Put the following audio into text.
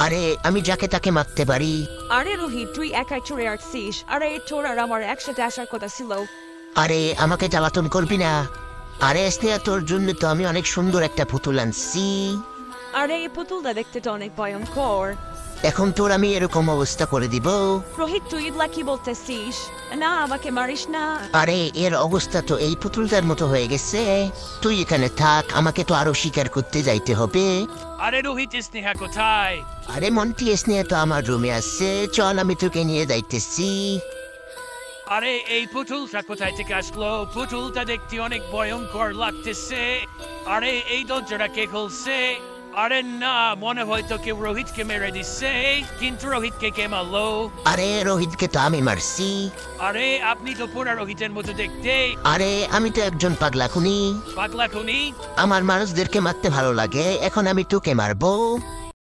আরে আমি যাকে তাকে মারতে পারি। আরে রোহিত, তুই একাই চড়ে আসছিস। আরে তোর আর আমার একসাথে আসার কথা ছিল। আরে আমাকে জ্বালাতন করবি না। আরে স্নেহা, তোর জন্য তো আমি অনেক সুন্দর একটা পুতুল আনছি। আরে এই পুতুলটা দেখতে তো অনেক ভয়ঙ্কর। এখন তোর আমি এরকম অবস্থা করে দিব। রোহিত, তুই এগুলা কি বলতেছিস? না, আমাকে মারিস না। আরে এর অবস্থা তো এই পুতুলটার মতো হয়ে গেছে। তুই এখানে থাক, আমাকে তো আরো শিকার করতে যাইতে হবে। আরে রোহিত, স্নেহা কোথায়? আরে মন্টি, স্নেহা তো আমার রুমে আসছে, চল আমি তোকে নিয়ে যাইতেছি। আরে এই পুতুলটা কোথায় থেকে আসলো? পুতুলটা দেখতে অনেক ভয়ঙ্কর লাগতেছে। আরে এই দরজাটা কে খুলছে? আরে না, মনে হয়তো কেউ রোহিতকে মেরে দিচ্ছে। কিন্তু রোহিতকে কে মারলো? আরে রোহিতকে তো আমি মারছি। আরে আপনি তো পুরা রোহিতের মতো দেখতে। আরে আমি তো একজন পাগলা খুনি। পাগলা খুনি? আমার মানুষদেরকে মারতে ভালো লাগে, এখন আমি তোকে মারবো।